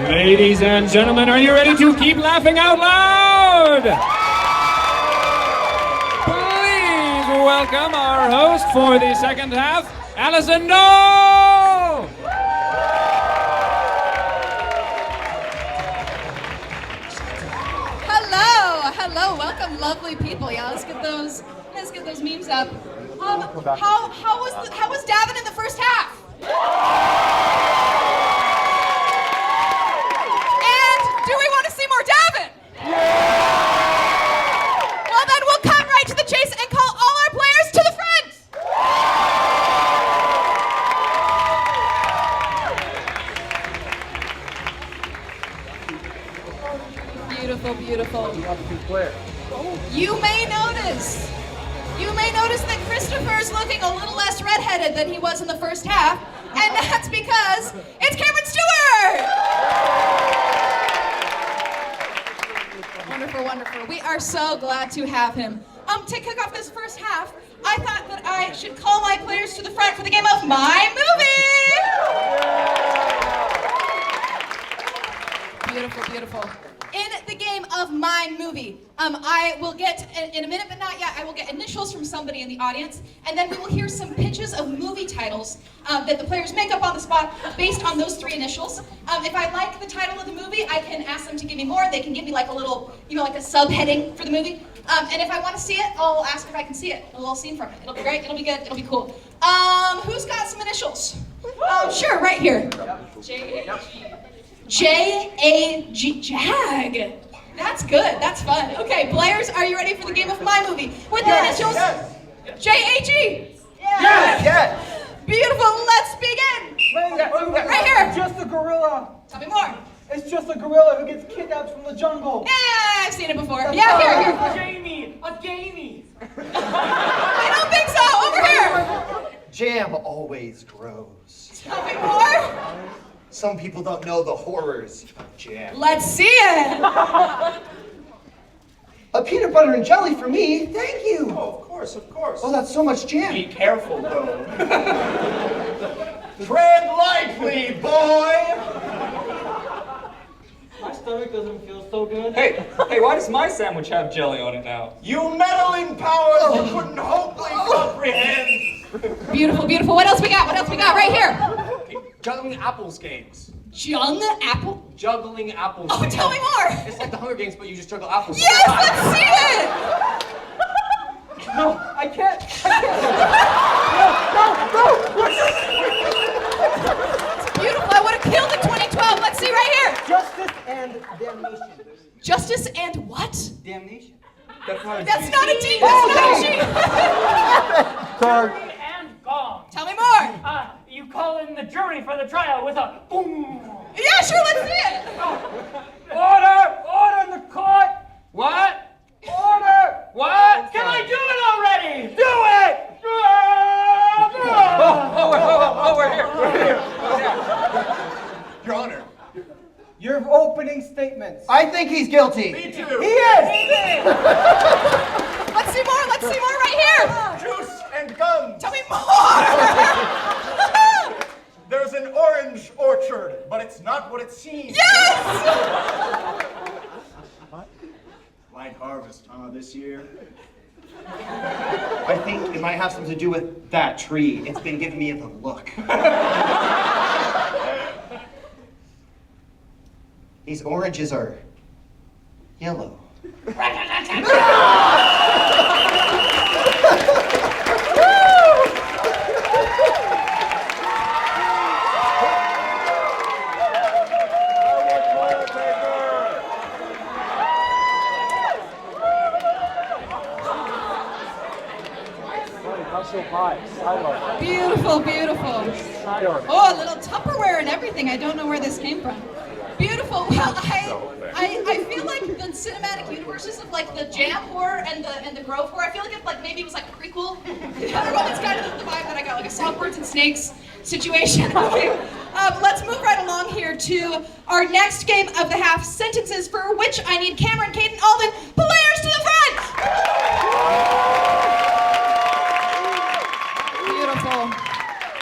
Ladies and gentlemen, are you ready to keep laughing out loud? Please welcome our host for the second half, Allison. No! Hello, welcome, lovely people. Yeah, let's get those memes up. How was Davin in the first half? And do we want to see more Davin? Well, then we'll cut right to the chase and call all our players to the front. Beautiful, beautiful. You may notice that Christopher is looking a little less redheaded than he was in the first half, and that's because it's Cameron Stewart! Wonderful, wonderful. We are so glad to have him. To kick off this first half, I thought that I should call my players to the front for the game of My Movie! Beautiful, beautiful. In the game of My Movie, I will get, in a minute but not yet, I will get initials from somebody in the audience, and then we will hear some pitches of movie titles that the players make up on the spot based on those three initials. If I like the title of the movie, I can ask them to give me more. They can give me like a little, like a subheading for the movie. And if I want to see it, I'll ask if I can see it, a little scene from it. It'll be great, it'll be good, it'll be cool. Who's got some initials? Sure, right here. J-A-G, Jag. That's good, that's fun. Okay, players, are you ready for the game of My Movie? With the initials? Yes. J-A-G. Yes. Beautiful, let's begin. Right here. It's just a gorilla. Tell me more. It's just a gorilla who gets kidnapped from the jungle. Yeah, I've seen it before. Yeah, here. Jamie, a gamey. I don't think so, over here. Jam always grows. Tell me more. Some people don't know the horrors of jam. Let's see it. A peanut butter and jelly for me, thank you. Oh, of course. Oh, that's so much jam. Be careful, though. Tread lightly, boy! My stomach doesn't feel so good. Hey, why does my sandwich have jelly on it now? You meddling powers you couldn't hopefully comprehend! Beautiful, beautiful. What else we got? Right here. Juggling apples games. Juggling apples? Juggling apples. Oh, tell me more. It's like the Hunger Games, but you just juggle apples. Yes, let's see it. No, I can't. No. It's beautiful. I would have killed in 2012. Let's see right here. Justice and damnation. Justice and what? Damnation. That's not a D. That's not a G. Card. And gong. Tell me more. You call in the jury for the trial with a boom. Yeah, sure, let's see it. Order in the court. What? Order. What? Can I do it already? Do it! We're here. Your Honor. Your opening statements. I think he's guilty. Me too. He is. Let's see more right here. Juice and guns. Tell me more. There's an orange orchard, but it's not what it seems. Yes! Light harvest, this year? I think it might have something to do with that tree. It's been giving me the look. These oranges are yellow. Beautiful, beautiful. Oh, a little Tupperware and everything. I don't know where this came from. Beautiful. Well, I feel like the cinematic universes of like the Jam horror and the Grove horror. I feel like maybe it was like a prequel. I don't know. It's kind of the vibe that I got, like a Songbirds and Snakes situation. Okay. Let's move right along here to our next game of the half. Sentences for which I need Cameron, Kade, and Alden. Players to the front. Beautiful.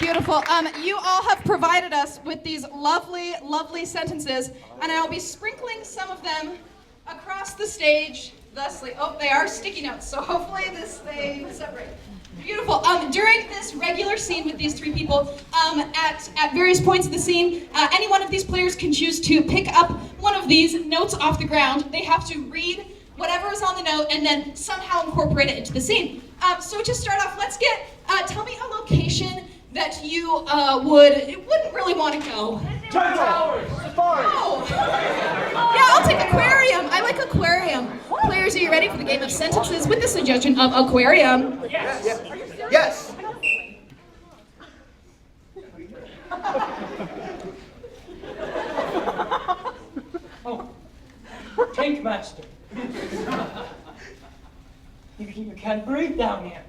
Beautiful. You all have provided us with these lovely, lovely sentences, and I'll be sprinkling some of them across the stage. Thusly, oh, they are sticky notes, so hopefully they separate. Beautiful. During this regular scene with these three people, at various points of the scene, any one of these players can choose to pick up one of these notes off the ground. They have to read whatever is on the note and then somehow incorporate it into the scene. So to start off, let's get, tell me a location that you wouldn't really want to go. Towers! Safari! Oh. Yeah, I'll take aquarium. I like aquarium. Players, are you ready for the game of sentences with the suggestion of aquarium? Yes! Yes! Oh, Tank Master. You can't breathe down here.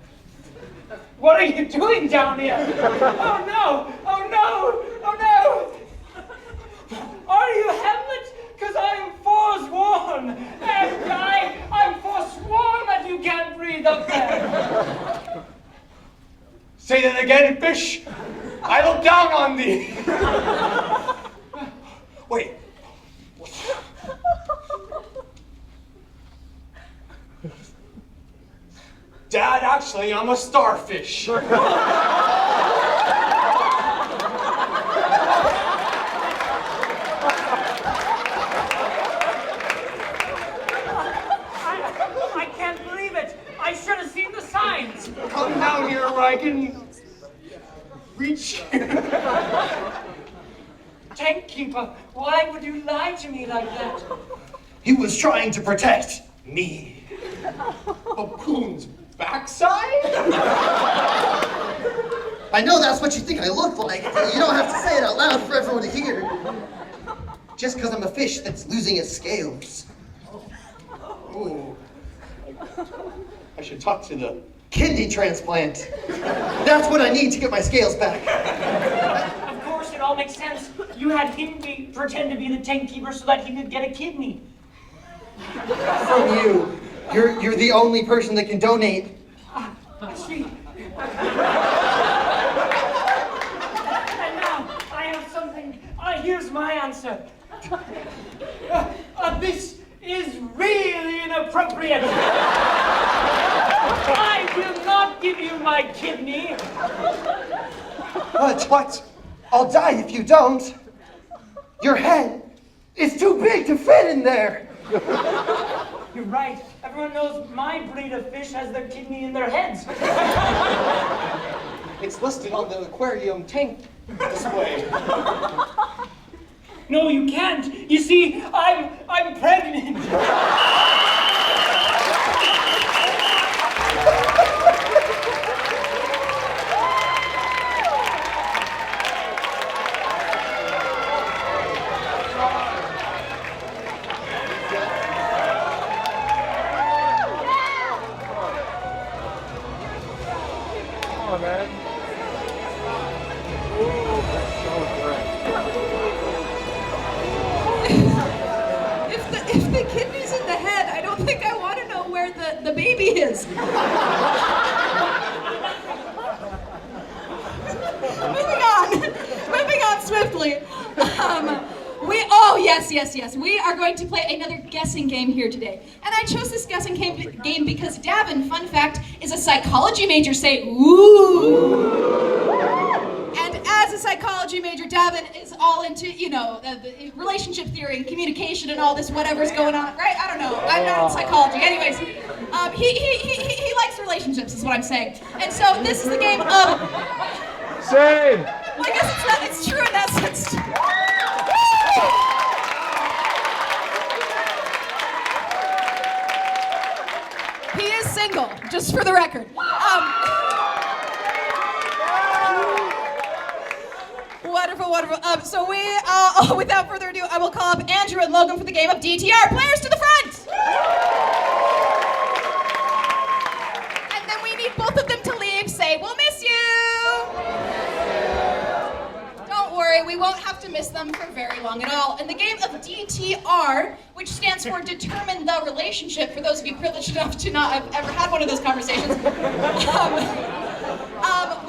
What are you doing down here? Oh no! Oh no! Oh no! Are you Hamlet? Because I'm forsworn! And I'm forsworn that you can't breathe up there! Say that again, fish! I look down on thee! Wait. Dad, actually, I'm a starfish. I can't believe it! I should have seen the signs! Come down here where I can reach you. Tank Keeper, why would you lie to me like that? He was trying to protect me. A coon's backside? I know that's what you think I look like. You don't have to say it out loud for everyone to hear. Just because I'm a fish that's losing its scales. Ooh. I should talk to the... Kidney transplant. That's what I need to get my scales back. Of course, it all makes sense. You had him pretend to be the tank keeper so that he could get a kidney. From you. You're the only person that can donate. I see. And now, I have something. Here's my answer. This is really inappropriate. I will not give you my kidney. What? I'll die if you don't. Your head is too big to fit in there. You're right. Everyone knows my breed of fish has their kidney in their heads. It's listed on the aquarium tank display. No, you can't. You see, I'm pregnant. If the kidney's in the head, I don't think I want to know where the baby is. Moving on swiftly. Yes. We are going to play another guessing game here today. And I chose this guessing game because Davin, fun fact, is a psychology major. Say, ooh. And as a psychology major, Davin is all into, the relationship theory and communication and all this whatever's going on, right? I don't know. I'm not in psychology. Anyways, he likes relationships, is what I'm saying. And so this is the game of... Same. Well, I guess it's true in that sense. He is single, just for the record. Wonderful. So we, without further ado, I will call up Andrew and Logan for the game of DTR. Players to the front! And then we need both of them to leave. Say, we'll miss you! Don't worry, we won't have to miss them for very long at all. In the game of DTR, which stands for Determine the Relationship, for those of you privileged enough to not have ever had one of those conversations,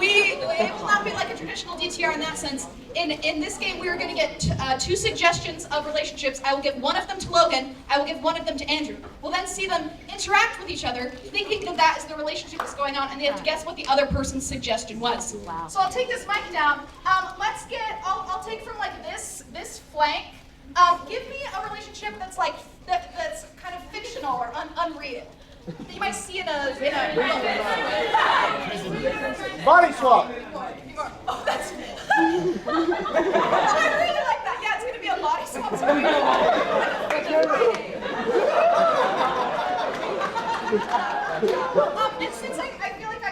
It will not be like a traditional DTR in that sense. In this game, we are going to get two suggestions of relationships. I will give one of them to Logan. I will give one of them to Andrew. We'll then see them interact with each other, thinking that that is the relationship that's going on, and they have to guess what the other person's suggestion was. Wow. So I'll take this mic down. I'll take from like this flank. Give me a relationship that's like that's kind of fictional or unreal. That you might see in a Body swap. Oh, that's. I really like that. Yeah, it's gonna be a body swap situation. And since I feel like I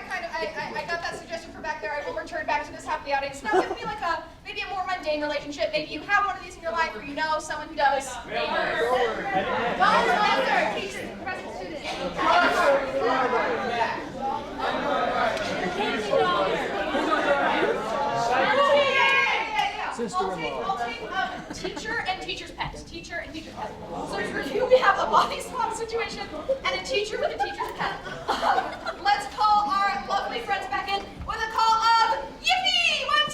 got that suggestion from back there, I will return back to this half of the audience. Now give me like maybe a more mundane relationship. Maybe you have one of these in your life, or you know someone who does. Teacher, professor, student. I'll take teacher and teacher's pet. Teacher and teacher's pet. So for you, we have a body swap situation and a teacher with a teacher's pet. Let's call our lovely friends back in with a call of yippee! 1, 2,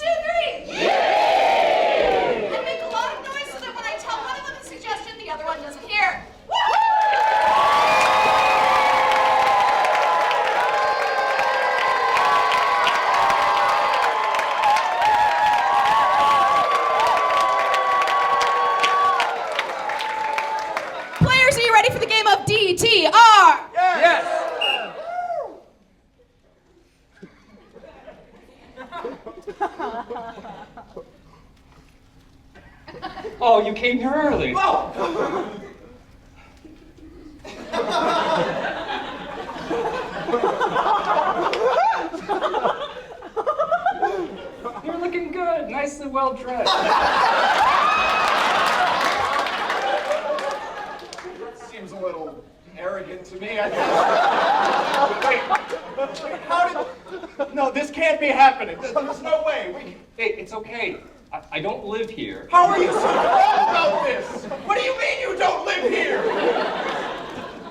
3! Yay! And make a lot of noise so that when I tell one of them a suggestion, the other one doesn't hear. Players, are you ready for the game of DTR? Yes. Oh, you came here early. You're looking good, nicely well dressed. Seems a little arrogant to me, I guess. Wait, how did... No, this can't be happening. There's no way. Hey, it's okay. I don't live here. How are you so wrong about this? What do you mean you don't live here?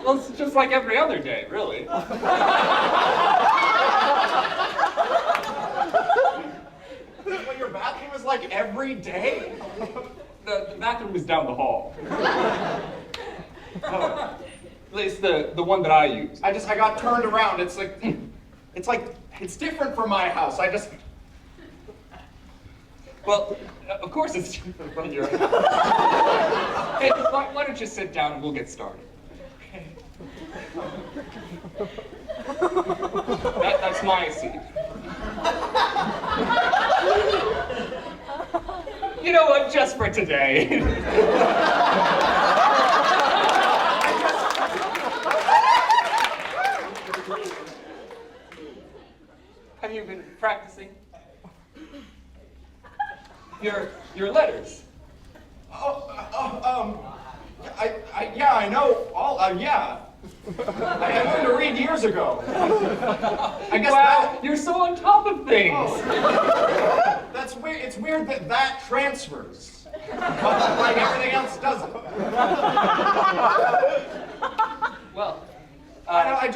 Well, it's just like every other day, really. What your bathroom is like every day? The bathroom is down the hall. At least the one that I use. I got turned around. It's different from my house. Well, of course it's different from your house. Hey, why don't you sit down and we'll get started. Okay. That's my seat. You know what? Just for today. Have you been practicing? Your letters. Yeah, I know all, yeah. I learned to read years ago. I guess Wow, you're so on top of things. That's weird. It's weird that transfers. But, like everything else doesn't. Well, I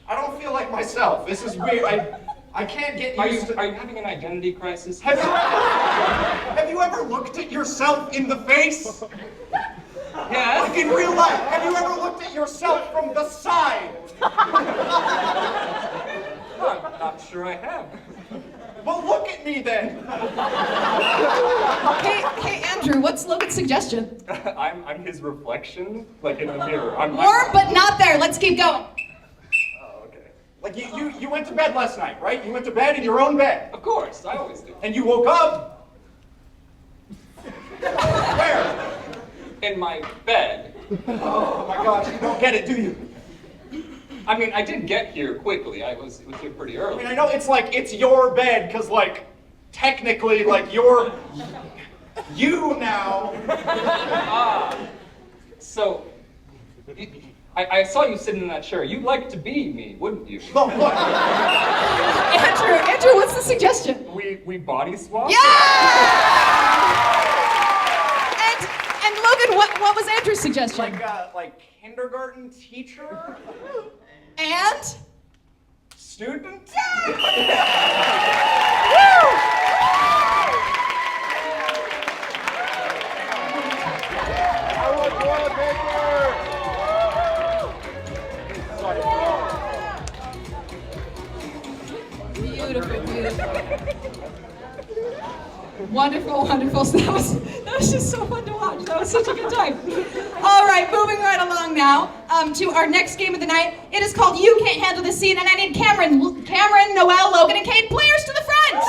don't feel like myself. This is weird. I can't get used to... Are you having an identity crisis? Have you ever looked at yourself in the face? Yes. Like in real life, have you ever looked at yourself from the side? I'm not sure I have. Well, look at me then. Hey, Andrew, what's Logan's suggestion? I'm his reflection, like in the mirror. Warm, but not there. Let's keep going. Oh, okay. Like you went to bed last night, right? You went to bed in your own bed. Of course, I always do. And you woke up. Where? In my bed. Oh my gosh, you don't get it, do you? I mean, I did get here quickly. It was here pretty I early. mean, I know it's like, it's your bed, because like, technically, like, you're you now. So, I saw you sitting in that chair. You'd like to be me, wouldn't you? Look. Andrew, what's the suggestion? We body swap? Yeah! And Logan, what was Andrew's suggestion? Like kindergarten teacher? And? student. Beautiful, beautiful. Wonderful, wonderful. So that was just so fun to watch. That was such a good time. All right, moving right along now to our next game of the night. It is called You Can't Handle the Scene, and I need Cameron, Noelle, Logan, and Kade players to the front.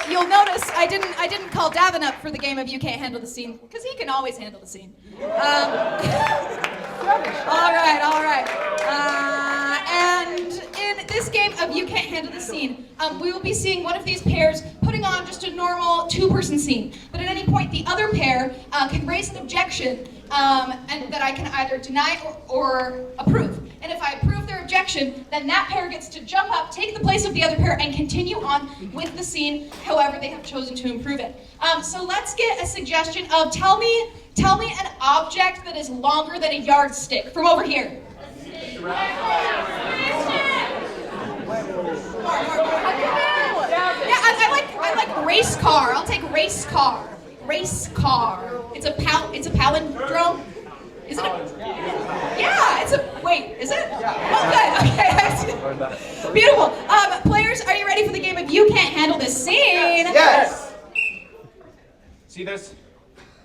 You'll notice I didn't call Davin up for the game of You Can't Handle the Scene because he can always handle the scene. All right. And in this game of You Can't Handle the Scene, we will be seeing one of these pairs putting on just a normal two-person scene. But at any point, the other pair can raise an objection and that I can either deny or approve. And if I approve their objection, then that pair gets to jump up, take the place of the other pair, and continue on with the scene however they have chosen to improve it. So let's get a suggestion of tell me an object that is longer than a yardstick from over here. Yeah, I like race car. I'll take race car. Race car. It's a palindrome. Is it? Yeah, it's a. Wait, is it? Oh, good. Okay. Beautiful. Players, are you ready for the game of You Can't Handle This Scene? Yes. See this?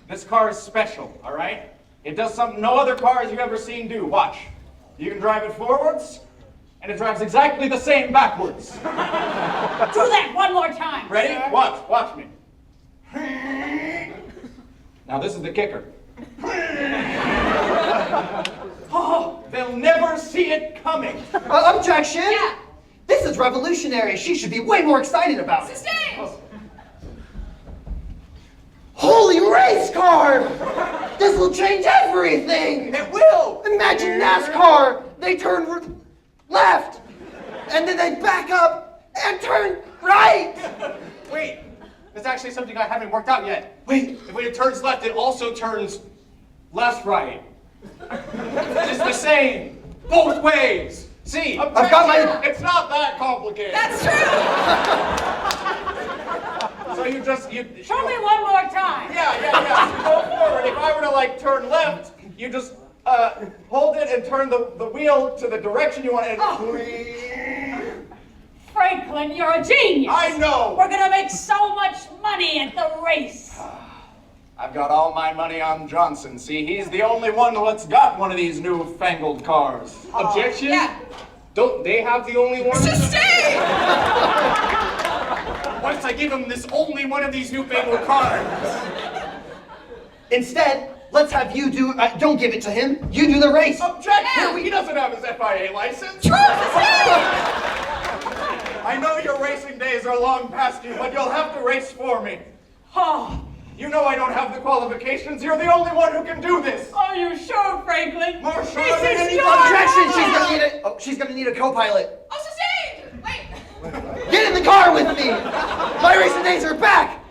This car is special, all right? It does something no other cars you've ever seen do. Watch. You can drive it forwards, and it drives exactly the same backwards. Do that one more time. Ready? Watch me. Now this is the kicker. Oh, they'll never see it coming. Objection! Yeah. This is revolutionary. She should be way more excited about it. Sustained. Holy race car! This will change everything! It will! Imagine NASCAR! They turn left, and then they back up and turn right! Wait, there's actually something I haven't worked out yet. Wait, When it turns left, it also turns left-right. It's the same, both ways. See, I've got my... It's not that complicated. That's true. So you Show me one more time. Yeah. Go forward. If I were to turn left, you just hold it and turn the wheel to the direction you want it. Franklin, you're a genius. I know. We're gonna make so much money at the race. I've got all my money on Johnson. See, he's the only one that's got one of these newfangled cars. Objection? Yeah. Don't they have the only one? Sustained. Once I give him this only one of these newfangled cars. Instead, let's have you do... don't give it to him. You do the race. Objection! He doesn't have his FIA license. True. Sustained. I know your racing days are long past you, but you'll have to race for me. Oh, You know I don't have the qualifications. You're the only one who can do this. are you sure, Franklin? More sure This than is anybody. your Objection! car. She's gonna need a co-pilot. Oh, sustained. Wait. Get in the car with me! My racing days are back!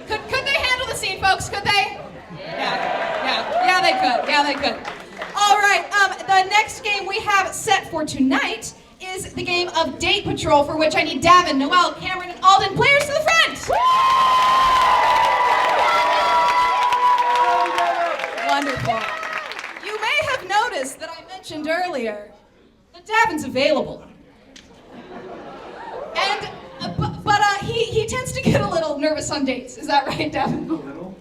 Could they handle the scene, folks? Could they? Yeah, they could. All right, the next game we have set for tonight is the game of Date Patrol, for which I need Davin, Noelle, Cameron, and Alden players to the front. Wonderful. You may have noticed that I mentioned earlier that Davin's available. And, but he tends to get a little nervous on dates. Is that right, Davin? A little.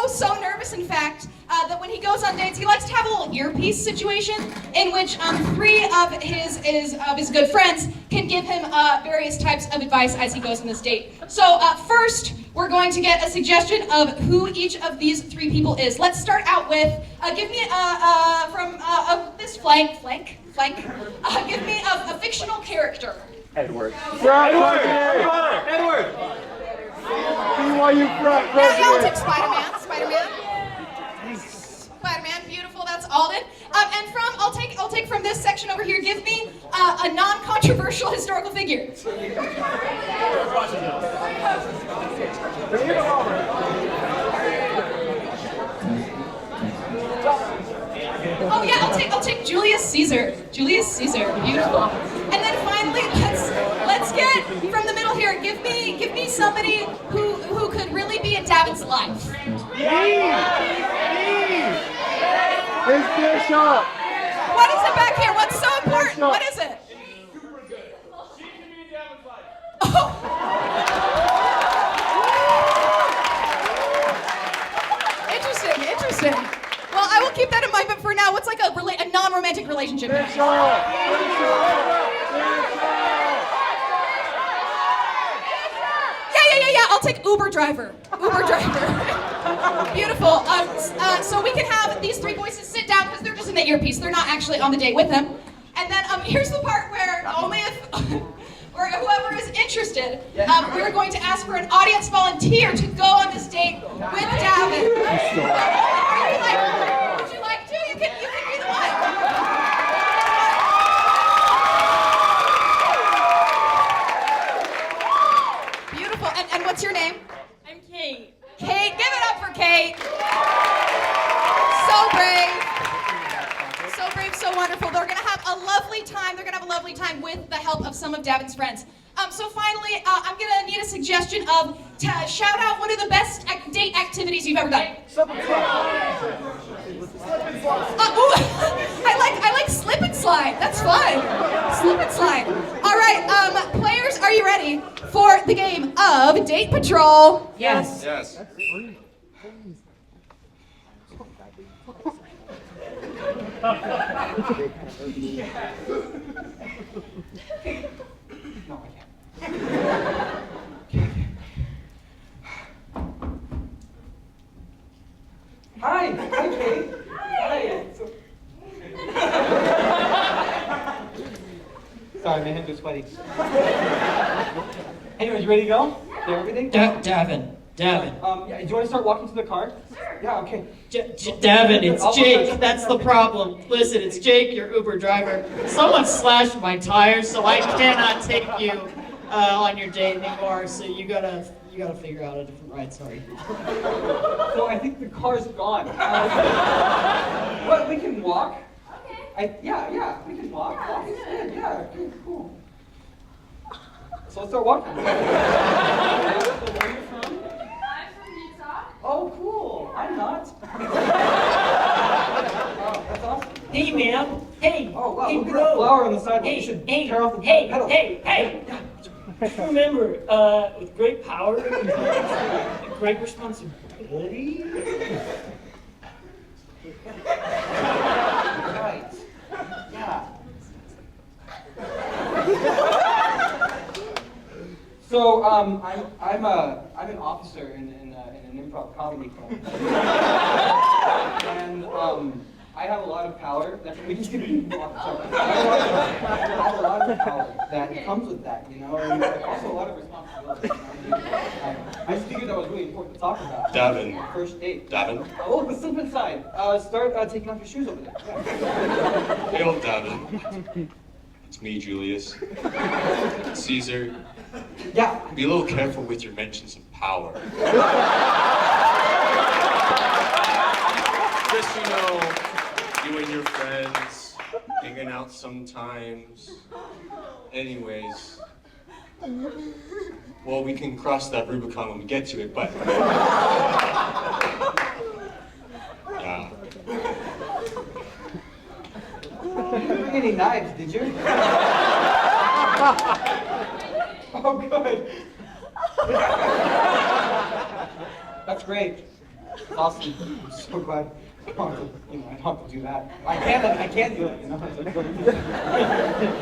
So nervous, in fact, that when he goes on dates, he likes to have a little earpiece situation in which three of his good friends can give him various types of advice as he goes on this date. So first, we're going to get a suggestion of who each of these three people is. Let's start out with, give me from this flank. Blank. Give me a fictional character. Edward. Edward! Yeah, I'll take Spider-Man. Spider-Man, beautiful. That's Alden. And I'll take from this section over here. Give me a non-controversial historical figure. Oh yeah, I'll take Julius Caesar. Julius Caesar, beautiful. And then finally, let's get from the middle here. Give me somebody who could really be in Davin's life. His Bishop. What is it back here? What's so important? What is it? Oh. Interesting. Well, I will keep that in mind, but for now, what's like a non-romantic relationship? Yeah. I'll take Uber driver. Beautiful. So we can have these three voices sit down because they're just in the earpiece. They're not actually on the date with them. And then here's the part where only if or whoever is interested, we're going to ask for an audience volunteer to go on this date with Davin. Would you like to? You can be the one. Beautiful. And what's your name? I'm Kate. Kate, give it up for Kate. So brave. So brave, so wonderful. They're gonna have a lovely time. They're gonna have a lovely time with the help of some of Davin's friends. So finally, I'm gonna need a suggestion of shout out one of the best date activities you've ever done. I like slip and slide. That's fun. Slip and slide. All right, players, are you ready for the game of Date Patrol? Yes. Hi, Kate. Hi. Sorry, my hands are sweaty. Anyways, ready to go? Do everything? Davin. Yeah, do you want to start walking to the car? Sure. Yeah, okay. Davin, it's Jake. That's the problem. Listen, it's Jake, your Uber driver. Someone slashed my tires, so I cannot take you on your date anymore. So you gotta figure out a different ride. Sorry. So I think the car's gone. What? We can walk. Okay. Yeah, we can walk. Walking's good. Yeah, okay, cool. So let's start walking. Where are you from? I'm from Utah. Oh, cool. I'm not. Oh, that's awesome. Hey, man. Hey. Oh, wow. Hey, Look at bro. that flower on the sidewalk. Hey, You should hey, tear off the hey, pedals. hey. Remember, with great power and great responsibility. Right. Yeah. So, I'm an officer in an improv comedy club, and I have a lot of power. We just give you I have a lot of power that comes with that, you know, and also a lot of responsibility. You know? I just figured that was really important to talk about. Davin. First date. Davin. Oh, but slip inside. Start taking off your shoes over there. Yeah. Hey, old Davin. It's me, Julius. Caesar. Yeah. Be a little careful with your mentions of power. Just, you know, you and your friends hanging out sometimes. Anyways. Well, we can cross that Rubicon when we get to it, but... Yeah. You didn't bring any knives, did you? Oh, good. That's great. That's awesome. I'm so glad. I don't have to do that. I can't do it, you know.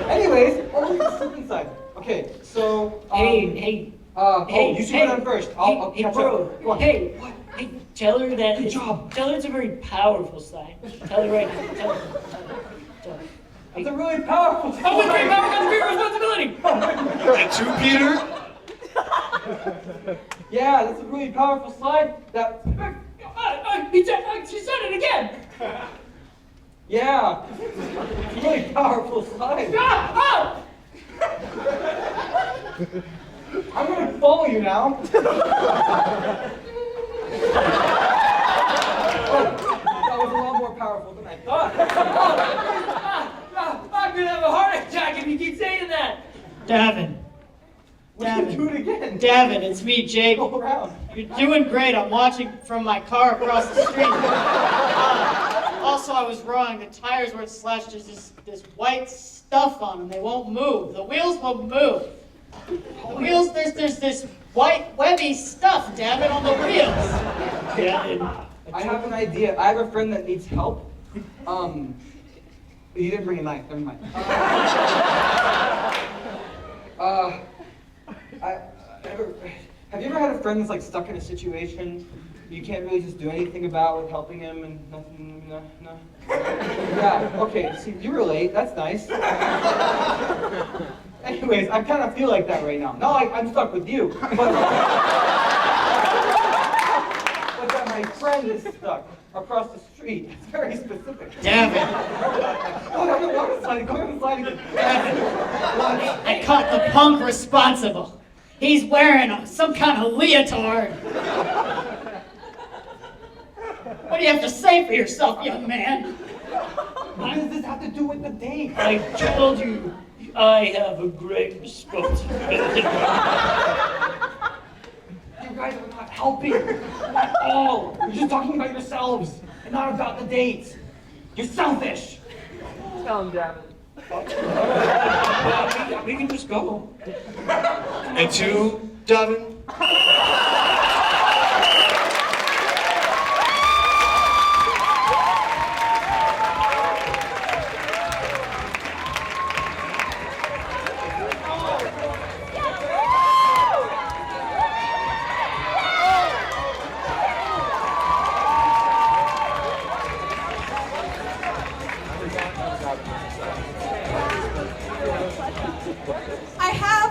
Anyways, you can slip inside. Okay, so. Hey. You should go down first. I'll catch bro. up. Go on. Hey, tell her that. Good job. Tell her it's a very powerful sign. Tell her right now. Tell her. It's a really powerful slide. Oh, with great power comes great responsibility. And two, Peter. Yeah, that's a really powerful slide. She said it again. Yeah, it's a really powerful slide. I'm gonna follow you now. Oh, that was a lot more powerful than I thought. I'm gonna have a heart attack if you keep saying that. Davin. We should do it again. Davin, it's me, Jake. Go around. You're doing great. I'm watching from my car across the street. Also, I was wrong. The tires were slashed. There's this white stuff on them. They won't move. The wheels won't move. The wheels, there's this white webby stuff, Davin, on the wheels. Yeah. I have an idea. I have a friend that needs help. You didn't bring a knife. Never mind. Have you ever had a friend that's like stuck in a situation you can't really just do anything about with helping him and nothing? No. Yeah. Okay. See, you relate. That's nice. Anyways, I kind of feel like that right now. No, I'm stuck with you. But that my friend is stuck across the street. It's very specific. Davin. Oh, no, go on the slide again. I caught the punk responsible. He's wearing some kind of leotard. What do you have to say for yourself, young man? What does this have to do with the date? I told you, I have a great responsibility. You guys are not helping at all. You're just talking about yourselves and not about the dates. You're selfish. Tell him, Davin. We can just go. And two, Davin.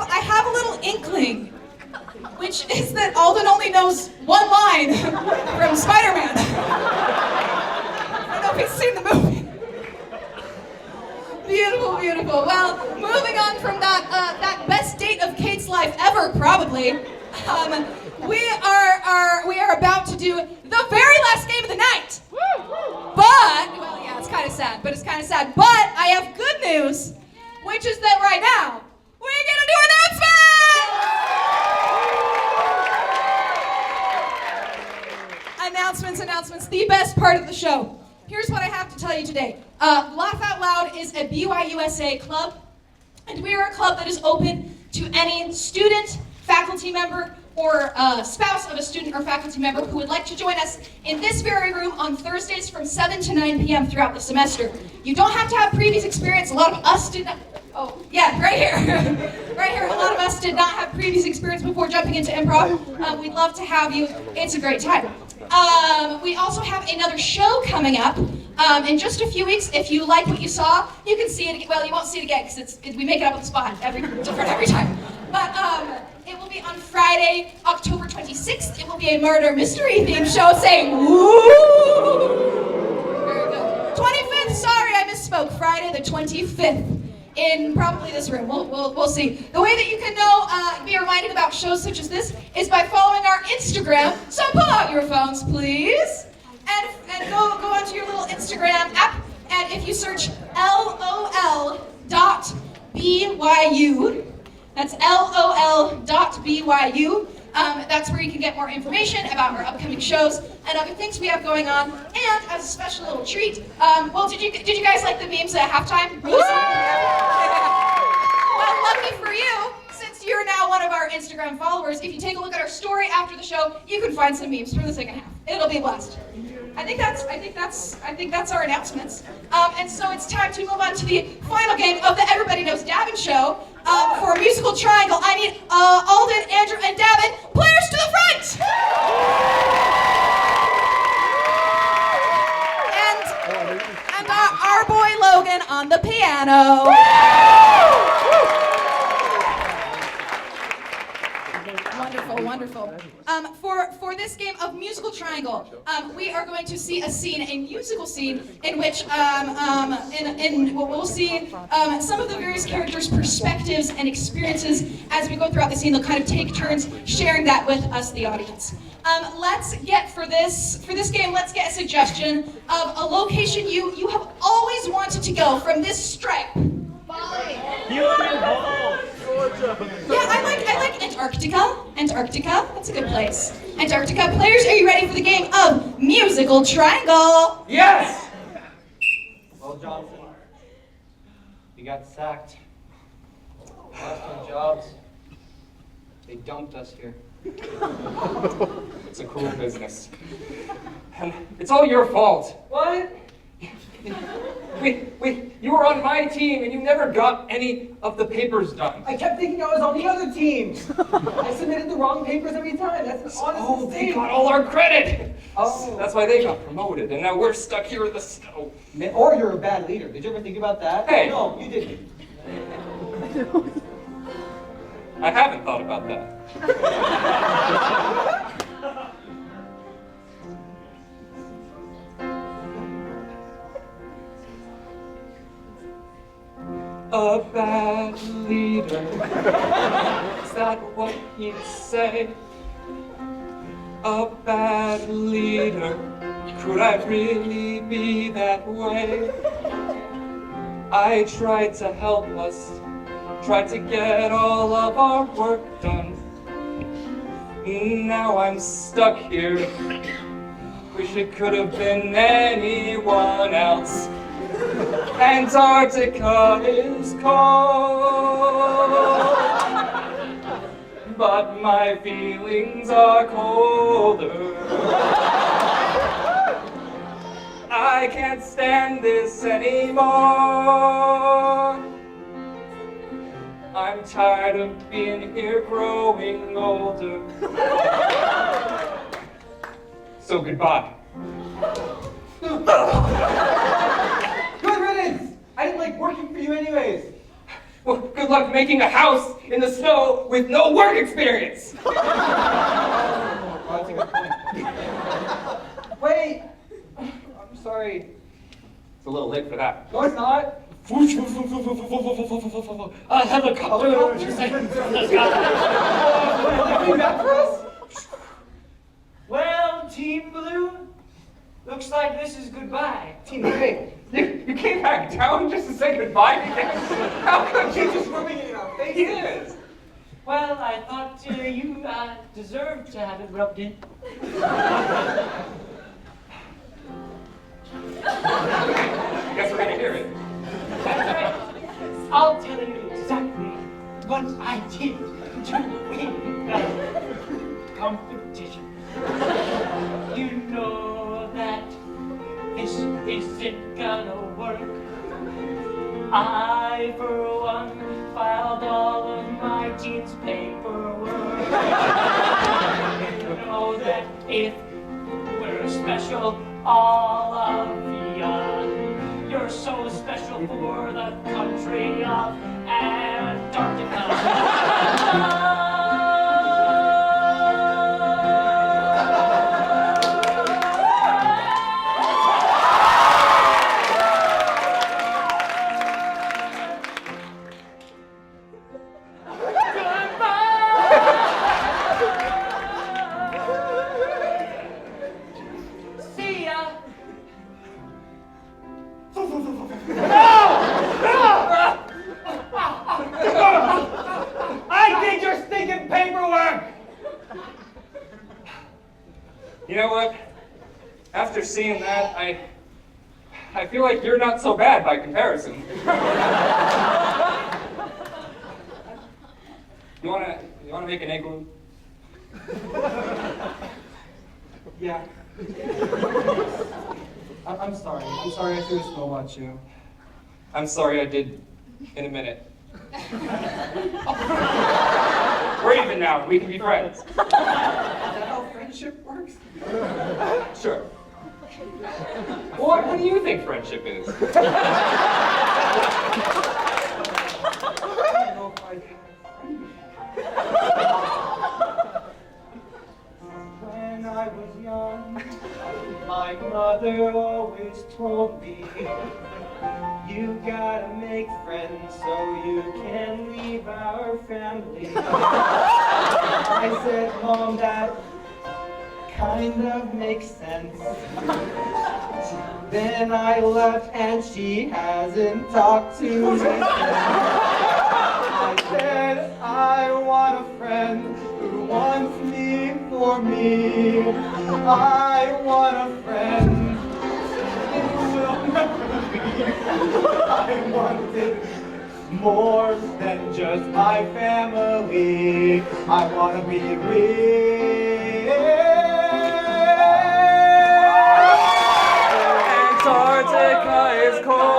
I have a little inkling, which is that Alden only knows one line from Spider-Man. I don't know if he's seen the movie. Beautiful, beautiful. Well, moving on from that best date of Kate's life ever, probably. We are about to do the very last game of the night. But, well, yeah, it's kind of sad. But I have good news, which is that right now we're gonna do announcements. Announcements. The best part of the show. Here's what I have to tell you today. Laugh Out Loud is a BYUSA club, and we are a club that is open to any student, faculty member, or spouse of a student or faculty member who would like to join us in this very room on Thursdays from 7 to 9 p.m. throughout the semester. You don't have to have previous experience. A lot of us did not. Oh, yeah, right here. Right here. A lot of us did not have previous experience before jumping into improv. We'd love to have you. It's a great time. We also have another show coming up in just a few weeks. If you like what you saw, you can see it again. Well, you won't see it again because we make it up on the spot every time. But it will be on Friday, October 26th. It will be a murder mystery themed show saying woo. Very good. 25th. Sorry, I misspoke. Friday the 25th. In probably this room. We'll see. The way that you can be reminded about shows such as this is by following our Instagram. So pull out your phones, please, and go onto your little Instagram app. And if you search lol.byu, that's lol.byu. That's where you can get more information about our upcoming shows and other things we have going on. And as a special little treat, well, did you guys like the memes at halftime? Well, lucky for you, since you're now one of our Instagram followers, if you take a look at our story after the show, you can find some memes for the second half. It'll be blessed. I think that's our announcements. And so it's time to move on to the final game of the Everybody Knows Davin show. For a musical triangle, I need Alden, Andrew, and Davin. Players to the front! And our boy Logan on the piano. Wonderful, wonderful. For this game of musical triangle, we are going to see a musical scene in which we'll see some of the various characters' perspectives and experiences as we go throughout the scene. They'll kind of take turns sharing that with us, the audience. For this game, let's get a suggestion of a location you have always wanted to go from this stripe. Bali. Yeah, I like Antarctica. Antarctica, that's a good place. Antarctica. Players, are you ready for the game of musical triangle? Yes! Well, Johnson, you got sacked. Lost our jobs. They dumped us here. It's a cruel business. And it's all your fault. What? You were on my team and you never got any of the papers done. I kept thinking I was on the other team. I submitted the wrong papers every time. That's an honest They mistake. got all our credit. Oh. That's why they got promoted, and now we're stuck here in the snow. Or you're a bad leader. Did you ever think about that? Hey. No, you didn't. I haven't thought about that. A bad leader, is that what you'd say? A bad leader, could I really be that way? I tried to help us, tried to get all of our work done. Now I'm stuck here, wish it could have been anyone else. Antarctica is cold, but my feelings are colder. I can't stand this anymore. I'm tired of being here growing older. So goodbye. Good riddance! I didn't like working for you anyways. Well, good luck making a house in the snow with no work experience. Oh, that's a good point. Wait! I'm sorry. It's a little late for that. No, it's not. A helicopter. Coming back for us? Well, Team Blue, looks like this is goodbye. Team Blue, you came back down just to say goodbye again? How could you? Just rubbing it in our faces. Yes. Well, I thought you deserved to have it rubbed in. Guess we're gonna hear it. That's right. I'll tell you exactly what I did to win the competition. You know that this isn't gonna work. I, for one, filed all of my team's paperwork. You know that if we're special, all of ya, you're so special for the country of Antarctica. You know what? After seeing that, I feel like you're not so bad by comparison. You wanna make an igloo? Yeah. I'm sorry. I'm sorry I threw a snowball at you. I'm sorry I did in a minute. We're even now. We can be friends. Is that how friendship works? Sure. What do you think friendship is? My mother always told me, you gotta make friends so you can leave our family. I said, Mom, that kind of makes sense. Then I left and she hasn't talked to me since. I said, I want a friend who wants me for me. I want a friend who will never leave. I wanted more than just my family. I want to be real. Antarctica is cold.